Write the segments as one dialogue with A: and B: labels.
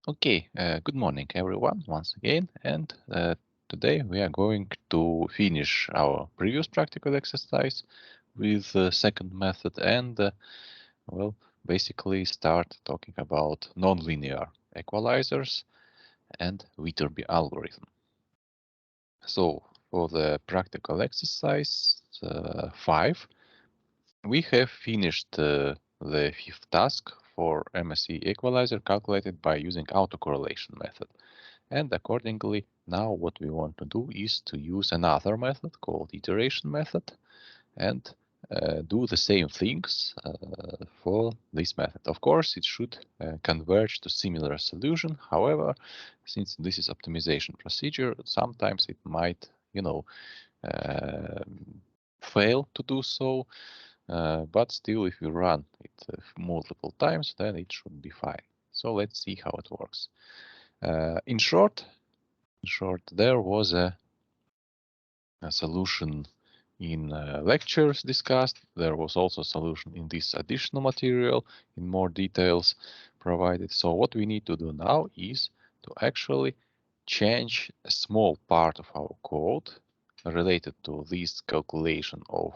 A: Okay, good morning everyone once again, and today we are going to finish our previous practical exercise with the second method and well, basically start talking about nonlinear equalizers and Viterbi algorithm. So for the practical exercise 5, we have finished the fifth task for MSE equalizer calculated by using autocorrelation method. And accordingly, now what we want to do is to use another method called iteration method and do the same things for this method. Of course, it should converge to similar solution. However, since this is optimization procedure, sometimes it might, fail to do so. But still, if you run it multiple times, then it should be fine. So let's see how it works. In short, there was a solution in lectures discussed. There was also a solution in this additional material in more details provided. So what we need to do now is to actually change a small part of our code related to this calculation of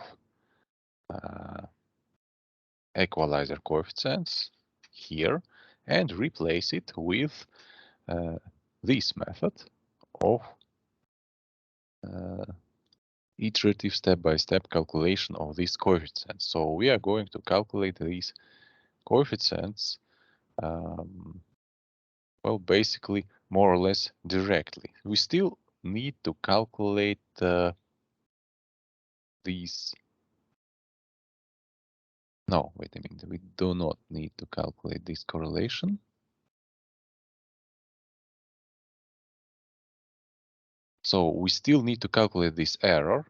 A: equalizer coefficients here and replace it with this method of iterative step-by-step calculation of these coefficients. So we are going to calculate these coefficients, well, basically more or less directly. We still need to calculate these. No, wait a minute. We do not need to calculate this correlation. So we still need to calculate this error,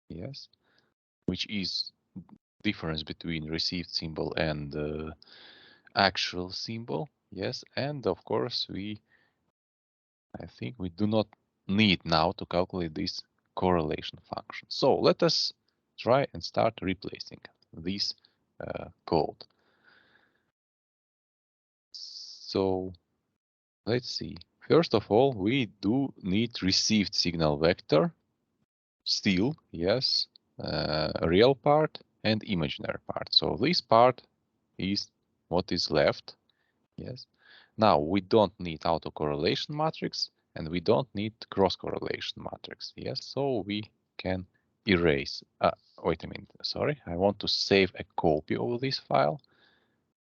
A: yes, which is difference between received symbol and actual symbol, yes, and of course I think we do not need now to calculate this correlation function. So let us try and start replacing this code. So let's see. First of all, we do need received signal vector, still, yes, real part and imaginary part. So this part is what is left, yes. Now we don't need autocorrelation matrix and we don't need cross-correlation matrix, yes. So we can erase. Wait a minute, sorry. I want to save a copy of this file,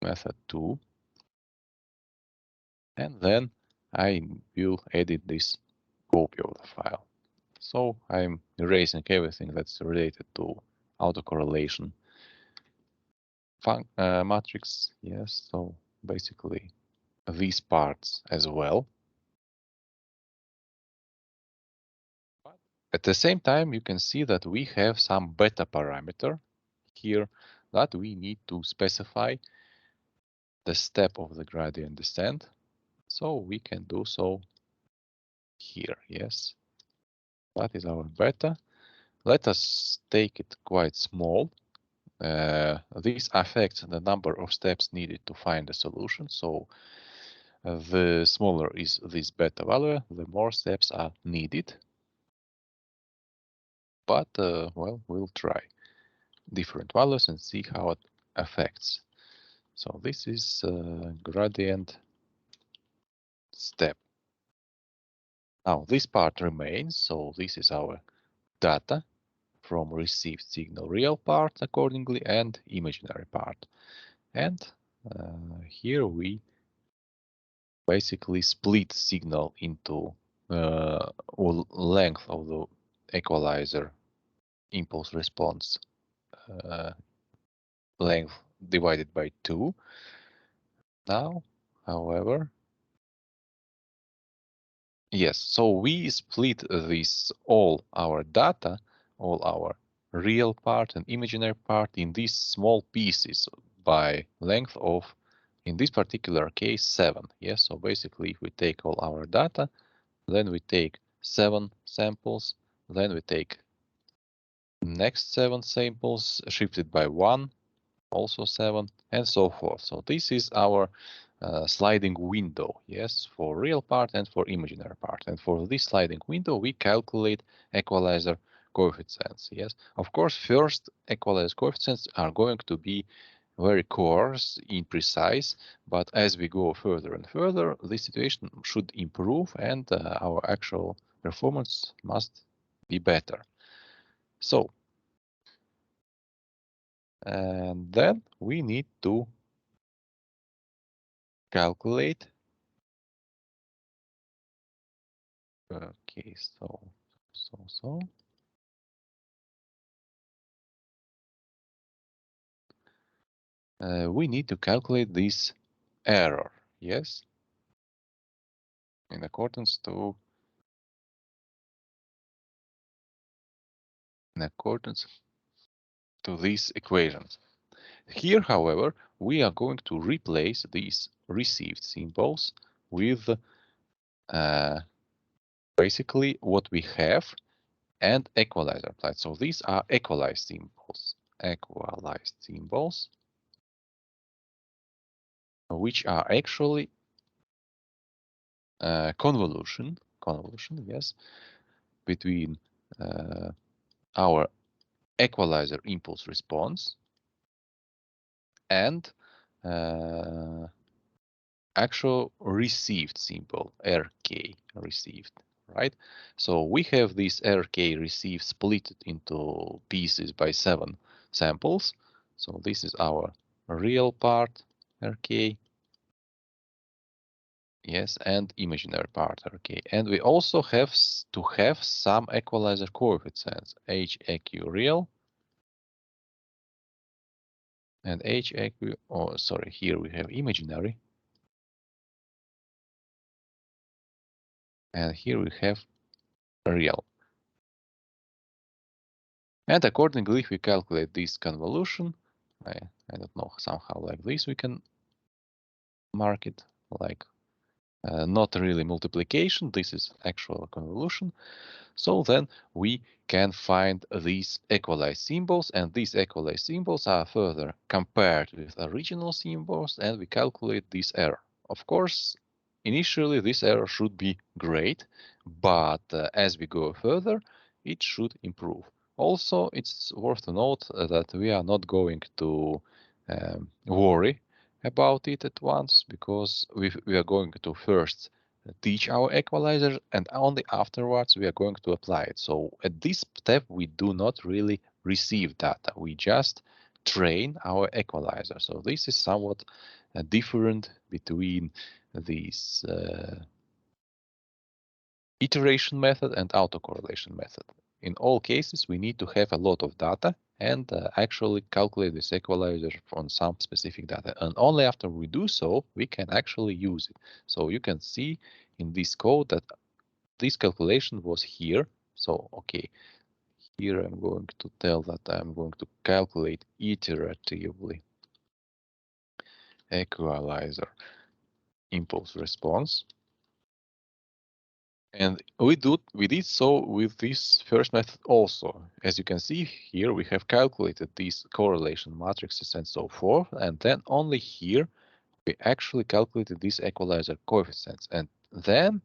A: method 2, and then I will edit this copy of the file. So I'm erasing everything that's related to autocorrelation matrix, yes. So basically these parts as well. But at the same time, you can see that we have some beta parameter here that we need to specify the step of the gradient descent. So we can do so here, yes. That is our beta. Let us take it quite small. This affects the number of steps needed to find a solution. So the smaller is this beta value, the more steps are needed. But well, we'll try different values and see how it affects. So this is gradient step. Now this part remains. So this is our data from received signal real part accordingly and imaginary part. And here we basically split signal into length of the equalizer impulse response length divided by 2. Now, however, yes, so we split this all our data, all our real part and imaginary part in these small pieces by length of, in this particular case, 7. Yes, so basically if we take all our data, then we take 7 samples, then we take next 7 samples shifted by 1, also 7, and so forth. So this is our sliding window, yes, for real part and for imaginary part. And for this sliding window, we calculate equalizer coefficients, yes. Of course, first equalizer coefficients are going to be very coarse, imprecise, but as we go further and further, the situation should improve and our actual performance must be better. So, and then we need to calculate. Okay, so. We need to calculate this error, yes, in accordance to these equations. Here, however, we are going to replace these received symbols with basically what we have and equalizer applied. So these are equalized symbols, which are actually convolution, yes, between our equalizer impulse response and actual received symbol, RK received, right? So we have this RK received split into pieces by 7 samples. So this is our real part, RK, yes, and imaginary part, RK. And we also have to have some equalizer coefficients, HEQ real and HEQ, oh, sorry, here we have imaginary. And here we have real. And accordingly, if we calculate this convolution, I don't know, somehow like this, we can mark it like not really multiplication. This is actual convolution. So then we can find these equalized symbols, and these equalized symbols are further compared with original symbols, and we calculate this error. Of course, initially this error should be great, but as we go further, it should improve. Also, it's worth to note that we are not going to worry about it at once, because we are going to first teach our equalizer, and only afterwards we are going to apply it. So at this step, we do not really receive data. We just train our equalizer. So this is somewhat different between these iteration method and autocorrelation method. In all cases, we need to have a lot of data and actually calculate this equalizer on some specific data. And only after we do so, we can actually use it. So you can see in this code that this calculation was here. So, okay, here I'm going to tell that I'm going to calculate iteratively equalizer impulse response. And we did so with this first method also. As you can see here, we have calculated these correlation matrices and so forth. And then only here, we actually calculated these equalizer coefficients. And then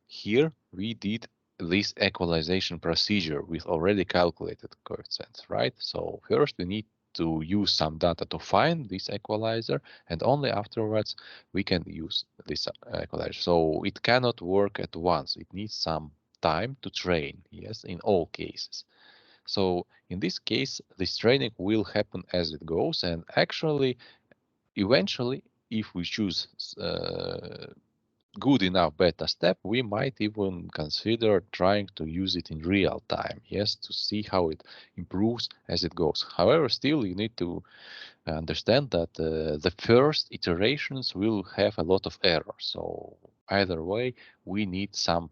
A: here we did this equalization procedure with already calculated coefficients, right? So first we need to use some data to find this equalizer, and only afterwards we can use this equalizer. So it cannot work at once. It needs some time to train, yes, in all cases. So in this case, this training will happen as it goes, and actually, eventually, if we choose good enough beta step, we might even consider trying to use it in real time, yes, to see how it improves as it goes. However, still you need to understand that the first iterations will have a lot of errors. So either way, we need some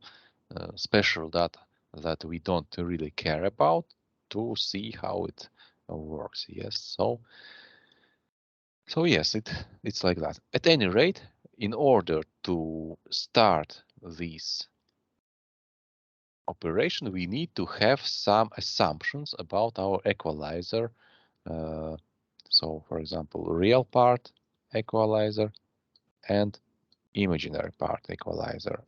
A: special data that we don't really care about to see how it works, yes. So yes, it's like that. At any rate, in order to start this operation, we need to have some assumptions about our equalizer. So, for example, real part equalizer and imaginary part equalizer,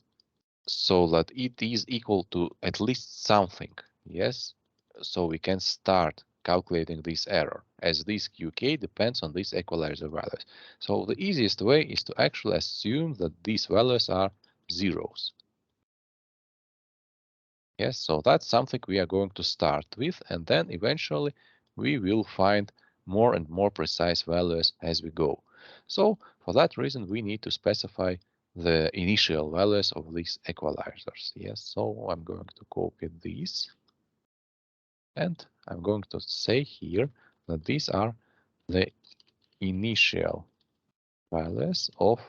A: so that it is equal to at least something. Yes, so we can start calculating this error, as this QK depends on these equalizer values. So the easiest way is to actually assume that these values are zeros. Yes, so that's something we are going to start with, and then eventually we will find more and more precise values as we go. So for that reason, we need to specify the initial values of these equalizers. Yes, so I'm going to copy these, and I'm going to say here that these are the initial values of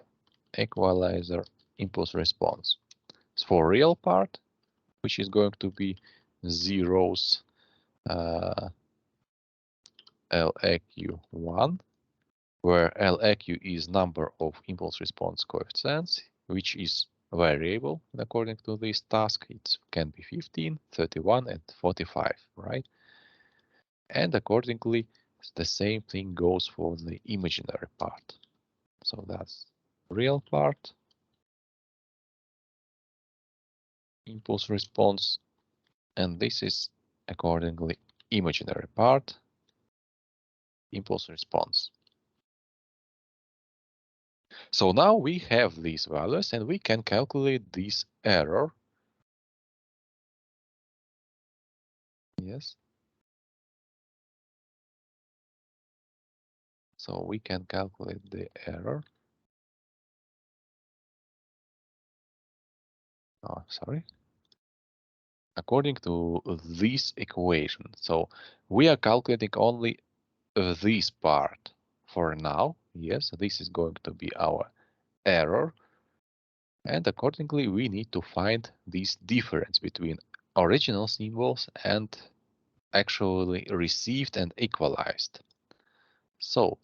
A: equalizer impulse response. For real part, which is going to be zeros, LAQ1, where LAQ is number of impulse response coefficients, which is variable according to this task. It can be 15, 31, and 45, right? And accordingly, the same thing goes for the imaginary part. So that's real part, impulse response, and this is accordingly imaginary part, impulse response. So now we have these values and we can calculate this error. Yes. So we can calculate the error. Oh, sorry. According to this equation. So we are calculating only this part for now. Yes, this is going to be our error. And accordingly, we need to find this difference between original symbols and actually received and equalized. So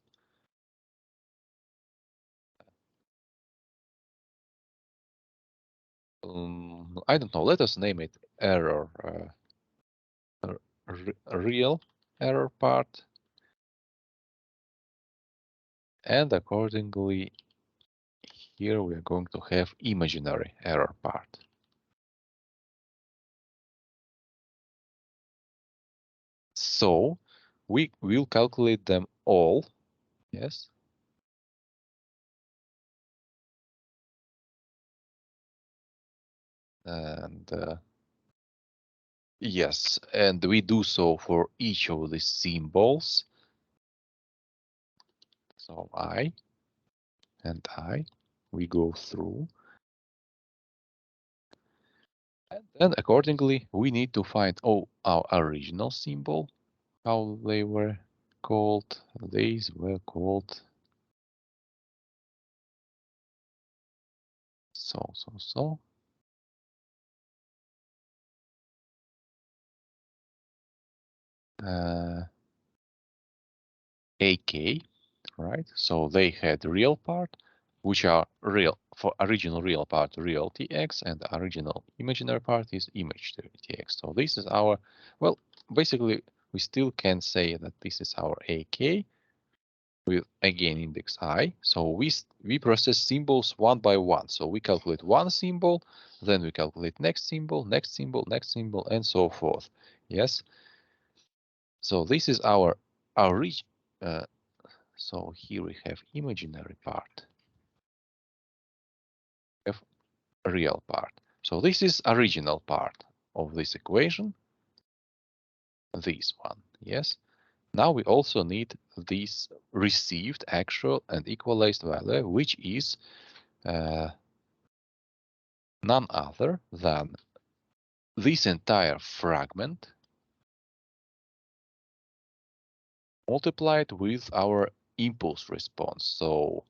A: I don't know, let us name it error, real error part, and accordingly here we are going to have imaginary error part. So we will calculate them all, yes. And yes, and we do so for each of the symbols. So I and I, we go through. And then accordingly, we need to find our original symbol, how they were called. These were called so. AK, right? So they had real part, which are real for original real part, real TX, and original imaginary part is image TX. So this is our, well, basically we still can say that this is our AK with again index I. So we process symbols one by one. So we calculate one symbol, then we calculate next symbol, next symbol, next symbol, and so forth. Yes. So this is our so here we have imaginary part, have real part. So this is original part of this equation, this one, yes. Now we also need this received actual and equalized value, which is none other than this entire fragment multiplied with our impulse response. So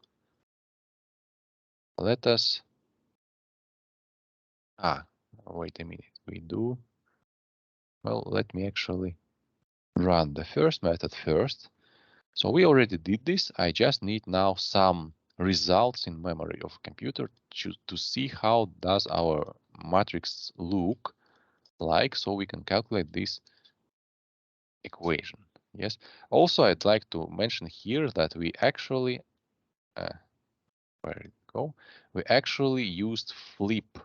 A: let us, wait a minute, well, let me actually run the first method first. So we already did this. I just need now some results in memory of computer to see how does our matrix look like so we can calculate this equation. Yes. Also, I'd like to mention here that we actually, where did it go? We actually used flip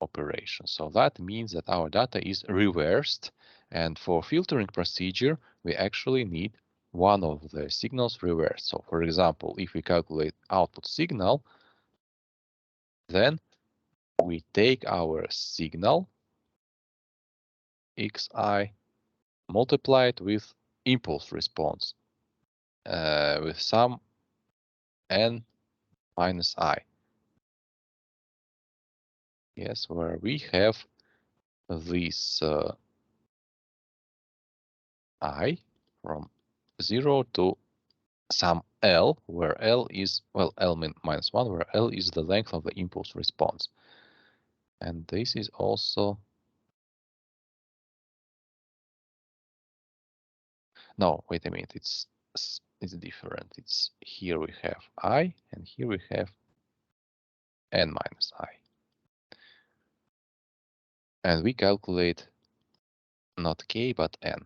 A: operation. So that means that our data is reversed. And for filtering procedure, we actually need one of the signals reversed. So for example, if we calculate output signal, then we take our signal xi, multiply it with impulse response with some n minus I. Yes, where we have this I from 0 to some L, where L is, well, L minus 1, where L is the length of the impulse response. And this is also, no, wait a minute, it's different. It's here we have I, and here we have n minus I. And we calculate not k, but n.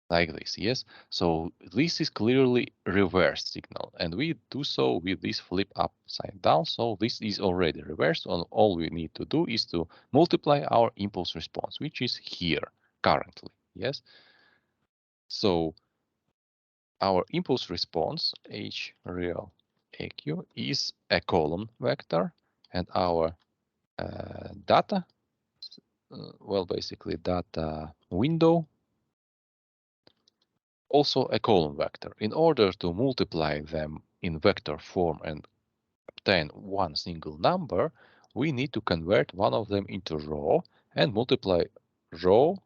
A: Like this, yes? So this is clearly reversed signal, and we do so with this flip upside down. So this is already reversed. All we need to do is to multiply our impulse response, which is here currently, yes? So our impulse response, H real AQ, is a column vector, and our data, well, basically data window, also a column vector. In order to multiply them in vector form and obtain one single number, we need to convert one of them into row and multiply row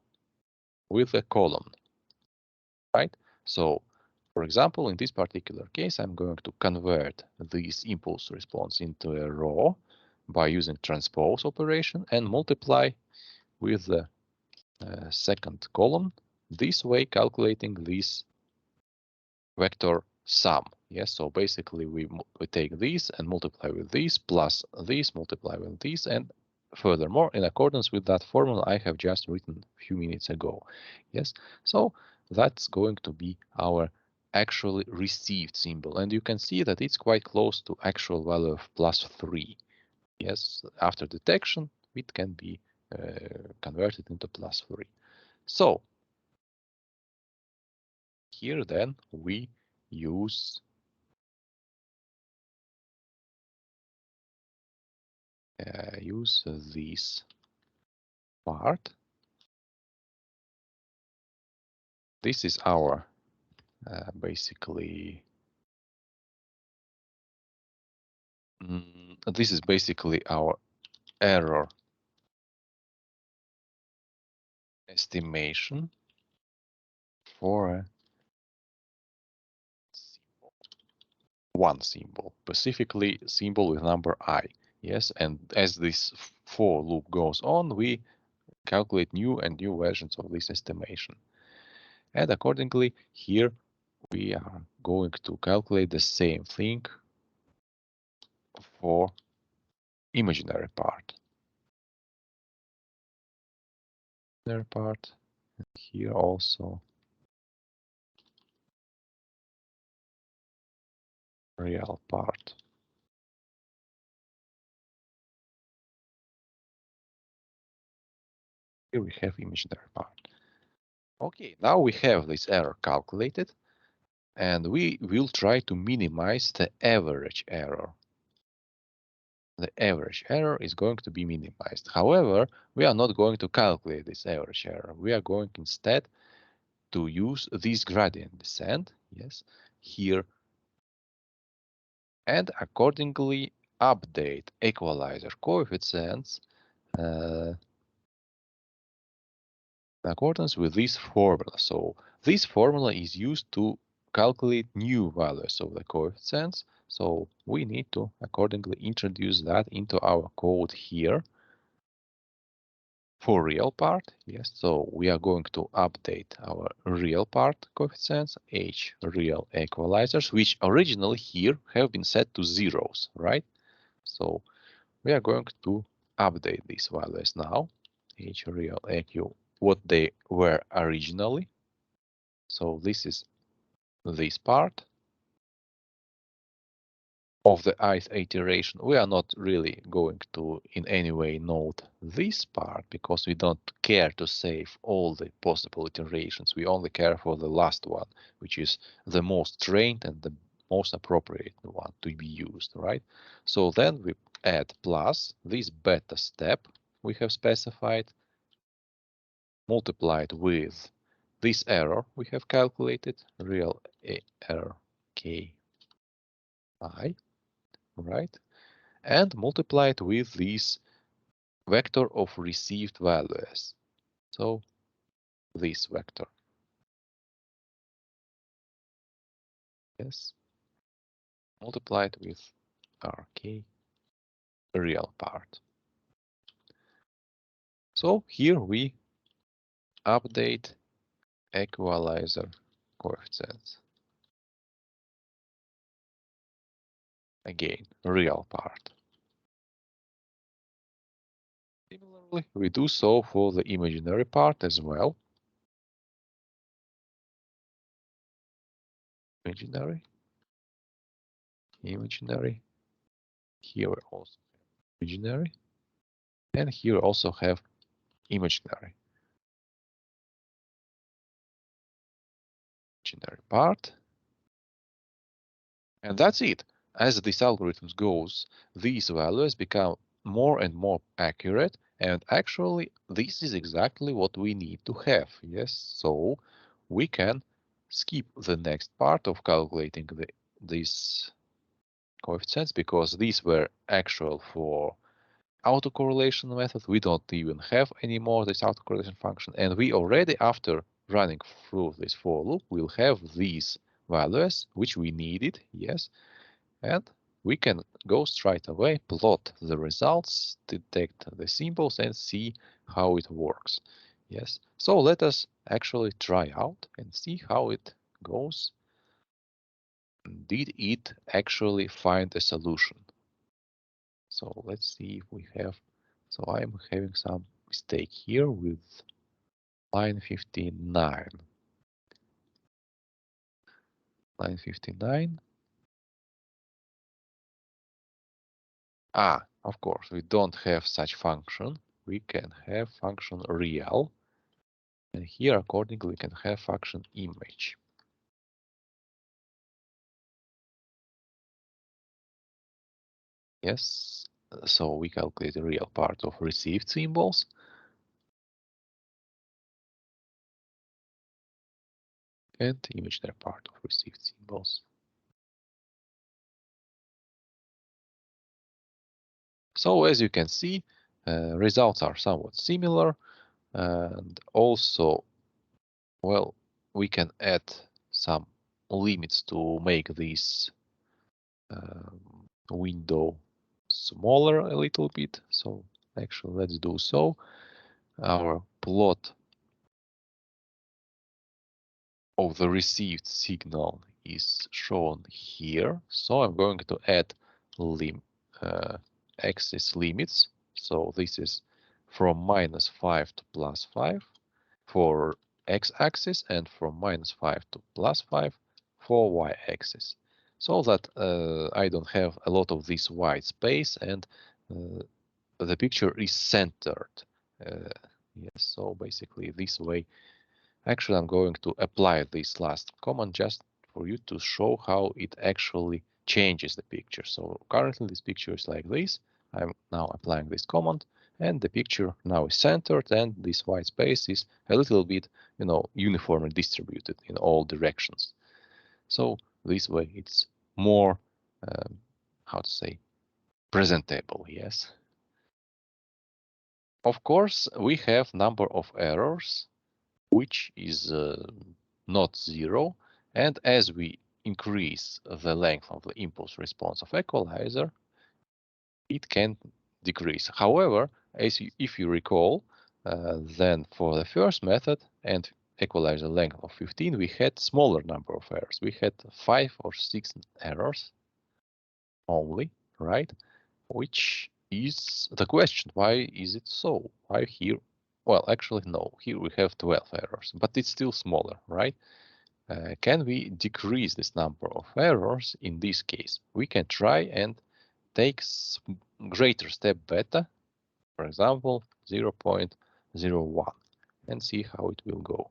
A: with a column, right? So, for example, in this particular case, I'm going to convert this impulse response into a row by using transpose operation and multiply with the second column, this way calculating this vector sum. Yes, so basically we take this and multiply with this, plus this, multiply with this, and furthermore, in accordance with that formula I have just written a few minutes ago. Yes, so that's going to be our actually received symbol, and you can see that it's quite close to actual value of +3. Yes, after detection, it can be converted into +3. So here then we use this part. This is our basically this is basically our error estimation for one symbol, specifically symbol with number I. Yes, and as this for loop goes on, we calculate new and new versions of this estimation. And accordingly, here we are going to calculate the same thing for imaginary part. Imaginary part, here also real part. Here we have imaginary part. Okay, now we have this error calculated, and we will try to minimize the average error. The average error is going to be minimized. However, we are not going to calculate this average error. We are going instead to use this gradient descent, yes, here, and accordingly update equalizer coefficients in accordance with this formula. So this formula is used to calculate new values of the coefficients. So we need to accordingly introduce that into our code here for real part. Yes, so we are going to update our real part coefficients, H real equalizers, which originally here have been set to zeros, right? So we are going to update these values now. H real EQ, what they were originally. So this is this part of the ith iteration. We are not really going to in any way note this part because we don't care to save all the possible iterations. We only care for the last one, which is the most trained and the most appropriate one to be used, right? So then we add plus this beta step we have specified, multiplied with this error we have calculated, real error ki, right? And multiply it with this vector of received values. So this vector. Yes. Multiplied with RK real part. So here we update equalizer coefficients. Again, real part. Similarly, we do so for the imaginary part as well. Imaginary. Here we also have imaginary. And here we also have imaginary. Imaginary part. And that's it. As this algorithm goes, these values become more and more accurate. And actually, this is exactly what we need to have. Yes, so we can skip the next part of calculating these coefficients because these were actual for autocorrelation method. We don't even have anymore this autocorrelation function. And we already, after running through this for loop, will have these values which we needed. Yes. And we can go straight away, plot the results, detect the symbols, and see how it works. Yes. So let us actually try out and see how it goes. Did it actually find a solution? So let's see if we have. So I'm having some mistake here with line 59. Line 59. Of course, we don't have such function. We can have function real. And here, accordingly, we can have function image. Yes, so we calculate the real part of received symbols. And imaginary part of received symbols. So as you can see, results are somewhat similar. And also, well, we can add some limits to make this window smaller a little bit. So actually, let's do so. Our plot of the received signal is shown here. So I'm going to add axis limits. So this is from -5 to +5 for x-axis and from -5 to +5 for y-axis. So that I don't have a lot of this white space and the picture is centered. Yes, so basically this way. Actually, I'm going to apply this last command just for you to show how it actually changes the picture. So currently this picture is like this. I'm now applying this command and the picture now is centered and this white space is a little bit, uniformly distributed in all directions. So this way it's more, how to say, presentable, yes. Of course, we have number of errors which is not zero. And as we increase the length of the impulse response of equalizer, it can decrease. However, if you recall, then for the first method and equalizer length of 15, we had smaller number of errors. We had 5 or 6 errors only, right? Which is the question, why is it so? Why here well, actually, no. Here we have 12 errors, but it's still smaller, right? Can we decrease this number of errors in this case? We can try and take greater step beta, for example, 0.01, and see how it will go.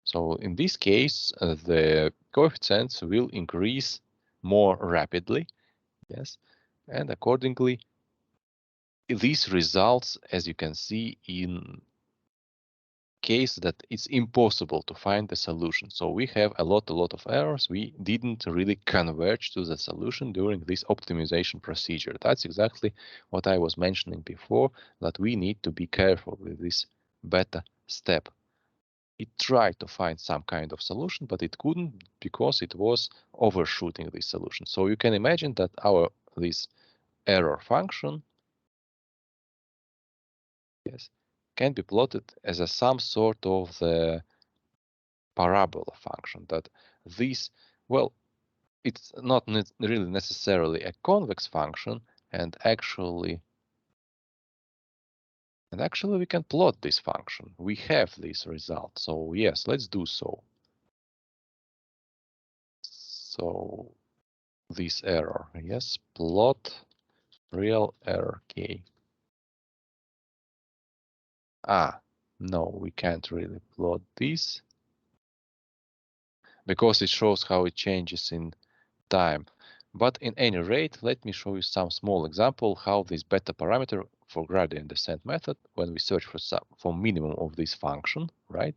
A: So in this case, the coefficients will increase more rapidly, yes, and accordingly, this results, as you can see, in case that it's impossible to find the solution. So we have a lot of errors. We didn't really converge to the solution during this optimization procedure. That's exactly what I was mentioning before, that we need to be careful with this beta step. It tried to find some kind of solution, but it couldn't because it was overshooting this solution. So you can imagine that this error function, yes, can be plotted as some sort of the parabola function, that this, well, it's not really necessarily a convex function, and actually we can plot this function. We have this result. So yes, let's do so. So this error, yes, plot real error k. No, we can't really plot this because it shows how it changes in time. But in any rate, let me show you some small example how this beta parameter for gradient descent method, when we search for minimum of this function, right,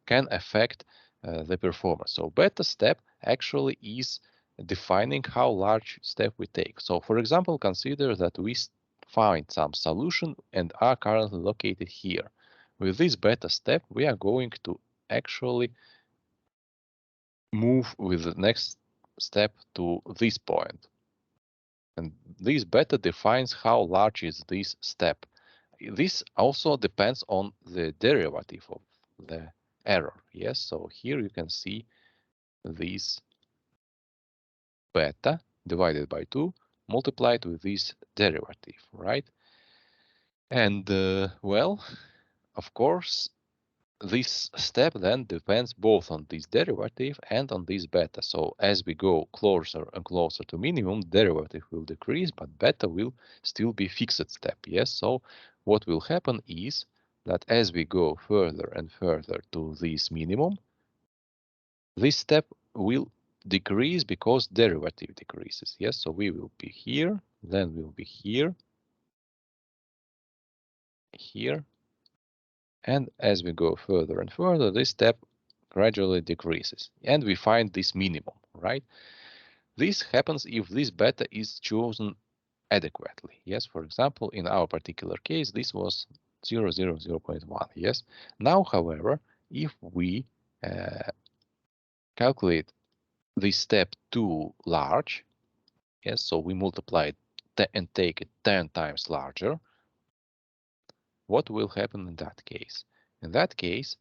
A: can affect the performance. So beta step actually is defining how large step we take. So for example, consider that we find some solution and are currently located here. With this beta step, we are going to actually move with the next step to this point. And this beta defines how large is this step. This also depends on the derivative of the error. Yes, so here you can see this beta divided by 2 multiplied with this derivative, right? And well, of course, this step then depends both on this derivative and on this beta. So as we go closer and closer to minimum, derivative will decrease, but beta will still be fixed step. Yes. So what will happen is that as we go further and further to this minimum, this step will decrease because derivative decreases. Yes. So we will be here, then we'll be here, here, and as we go further and further, this step gradually decreases, and we find this minimum, right? This happens if this beta is chosen adequately. Yes, for example, in our particular case, this was 0.1. Yes. Now, however, if we calculate this step too large, yes, so we multiply it and take it 10 times larger, what will happen in that case? In that case,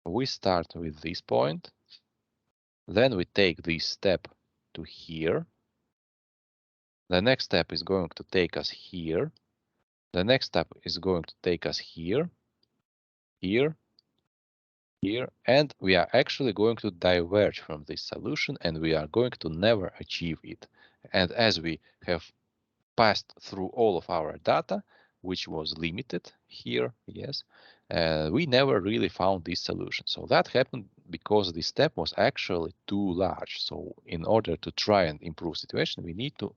A: we start with this point, then we take this step to here. The next step is going to take us here. The next step is going to take us here, here, here, and we are actually going to diverge from this solution, and we are going to never achieve it. And as we have passed through all of our data, which was limited here, yes, we never really found this solution. So that happened because this step was actually too large. So in order to try and improve situation, we need to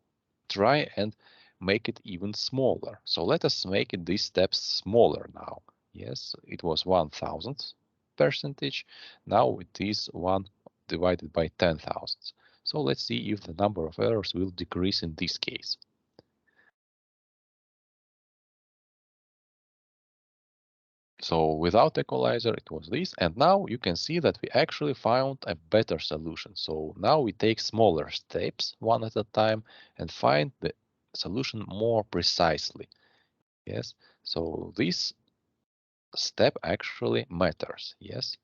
A: try and make it even smaller. So let us make it these steps smaller now. Yes, it was 1,000%. Now it is 1 divided by 10,000. So let's see if the number of errors will decrease in this case. So without equalizer, it was this. And now you can see that we actually found a better solution. So now we take smaller steps one at a time and find the solution more precisely. Yes. So this step actually matters. Yes.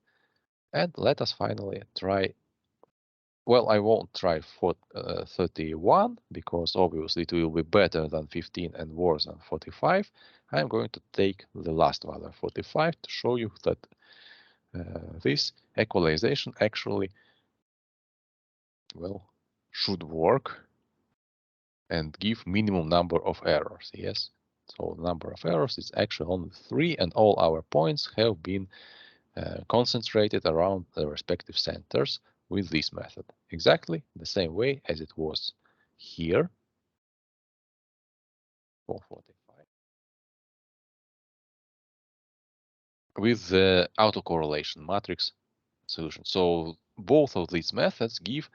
A: And let us finally try Well, I won't try for 31 because obviously it will be better than 15 and worse than 45. I'm going to take the last value, 45, to show you that this equalization actually, well, should work and give minimum number of errors. Yes, so the number of errors is actually only 3, and all our points have been concentrated around the respective centers with this method, exactly the same way as it was here for 45 with the autocorrelation matrix solution. So both of these methods give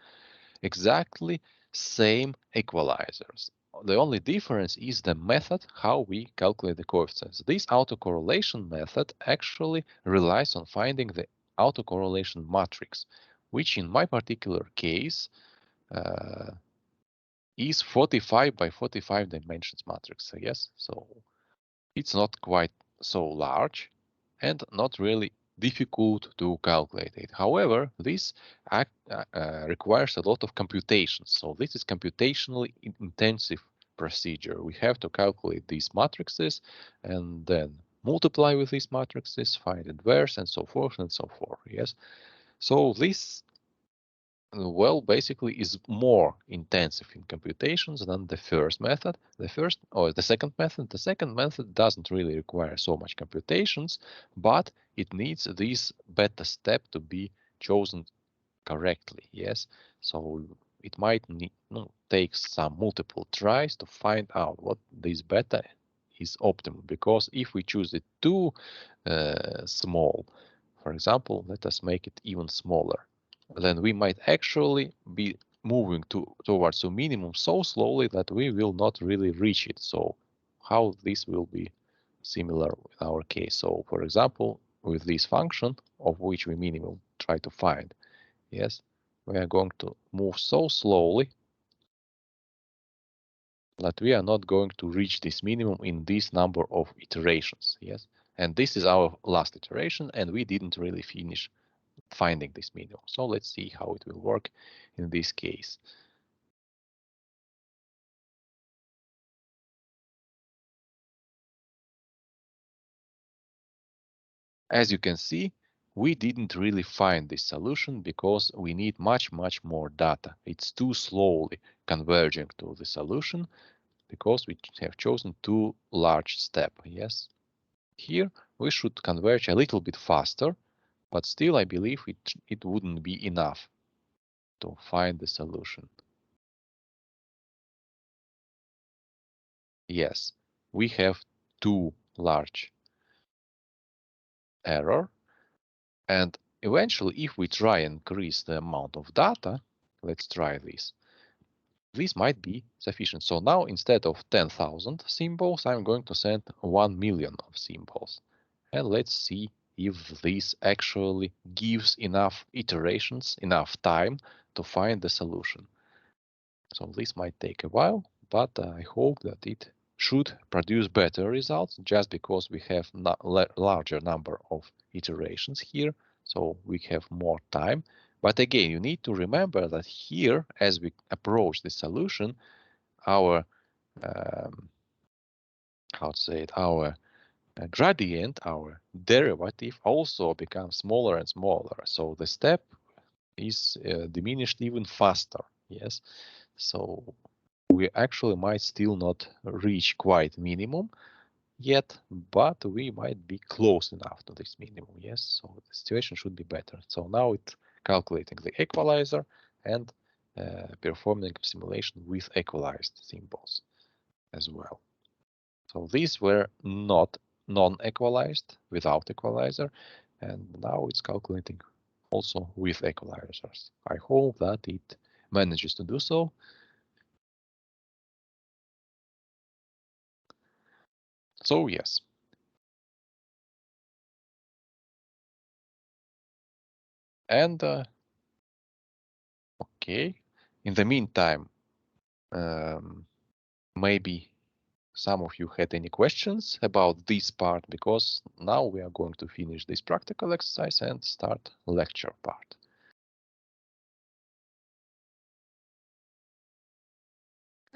A: exactly same equalizers. The only difference is the method how we calculate the coefficients. This autocorrelation method actually relies on finding the autocorrelation matrix, which in my particular case uh, is 45 by 45 dimensions matrix. So yes, so it's not quite so large and not really difficult to calculate it. However, this requires a lot of computations. So this is computationally intensive procedure. We have to calculate these matrices and then multiply with these matrices, find inverse, and so forth and so forth. Yes. So this well, basically is more intensive in computations than the first method. The second method doesn't really require so much computations, but it needs this beta step to be chosen correctly. Yes, so it might need, take some multiple tries to find out what this beta is optimal, because if we choose it too small, for example, let us make it even smaller, then we might actually be moving towards a minimum so slowly that we will not really reach it. So how this will be similar in our case. So for example, with this function of which we minimum try to find, yes, we are going to move so slowly that we are not going to reach this minimum in this number of iterations. Yes, and this is our last iteration, and we didn't really finish finding this minimum. So let's see how it will work in this case. As you can see, we didn't really find this solution because we need much more data. It's too slowly converging to the solution because we have chosen too large step. Yes, here we should converge a little bit faster, but still I believe it wouldn't be enough to find the solution. Yes, we have too large error. And eventually, if we try and increase the amount of data, let's try this. This might be sufficient. So now instead of 10,000 symbols, I'm going to send 1 million of symbols. And let's see if this actually gives enough iterations, enough time to find the solution. So this might take a while, but I hope that it should produce better results just because we have larger number of iterations here, so we have more time. But again, you need to remember that here, as we approach the solution, our how to say it, our gradient, our derivative also becomes smaller and smaller. So the step is diminished even faster. Yes, so we actually might still not reach quite minimum yet, but we might be close enough to this minimum. Yes, so the situation should be better. So now it's calculating the equalizer and performing simulation with equalized symbols as well. So these were not non-equalized without equalizer, and now it's calculating also with equalizers. I hope that it manages to do so. So yes. And okay, in the meantime, um, maybe some of you had any questions about this part, because now we are going to finish this practical exercise and start lecture part.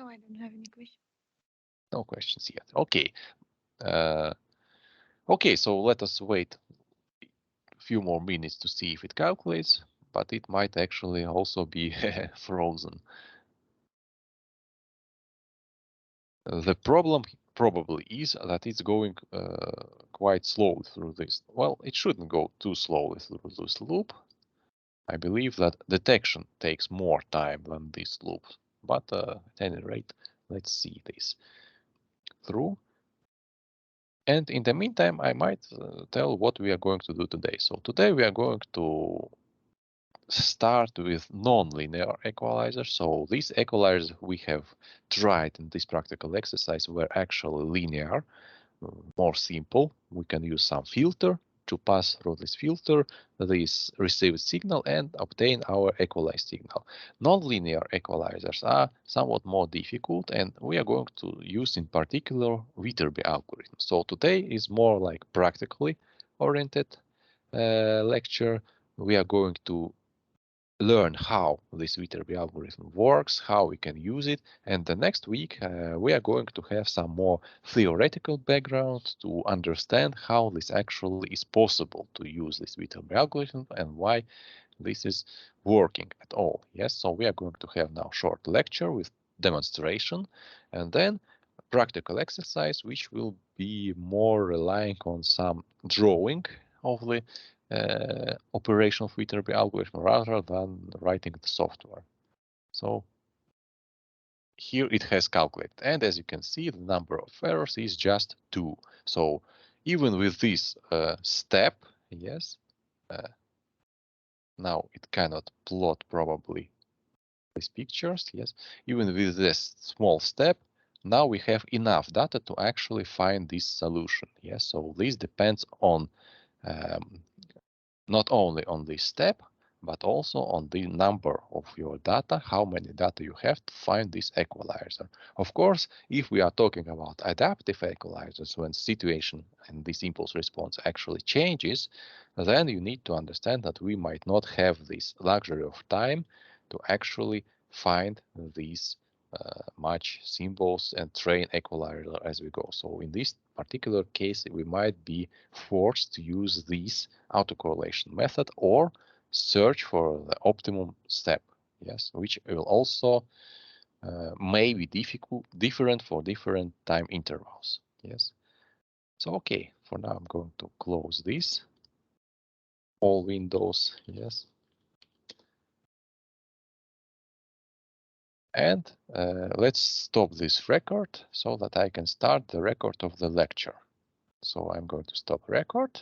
B: No, I don't have any questions.
A: No questions yet. Okay. Okay, so let us wait a few more minutes to see if it calculates, but it might actually also be frozen. The problem probably is that it's going quite slowly through this. Well, it shouldn't go too slowly through this loop. I believe that detection takes more time than this loop, but at any rate, let's see this through. And in the meantime, I might tell what we are going to do today. So today we are going to start with non-linear equalizers. So these equalizers we have tried in this practical exercise were actually linear, more simple. We can use some filter to pass through this filter, this received signal, and obtain our equalized signal. Non-linear equalizers are somewhat more difficult, and we are going to use in particular Viterbi algorithm. So today is more like practically oriented lecture. We are going to learn how this Viterbi algorithm works, how we can use it, and the next week we are going to have some more theoretical background to understand how this actually is possible to use this Viterbi algorithm and why this is working at all. Yes, so we are going to have now short lecture with demonstration, and then practical exercise, which will be more relying on some drawing of the operation of Viterbi algorithm rather than writing the software. So here it has calculated, and as you can see, the number of errors is just 2. So even with this step, yes, now it cannot plot probably these pictures, yes, even with this small step, now we have enough data to actually find this solution, yes. So this depends on um, not only on this step, but also on the number of your data, how many data you have to find this equalizer. Of course, if we are talking about adaptive equalizers, when situation and this impulse response actually changes, then you need to understand that we might not have this luxury of time to actually find these much symbols and train equalizer as we go. So in this particular case, we might be forced to use this autocorrelation method or search for the optimum step, yes, which will also may be different for different time intervals, yes. So okay, for now I'm going to close this, all windows, yes. And let's stop this record so that I can start the record of the lecture. So I'm going to stop record.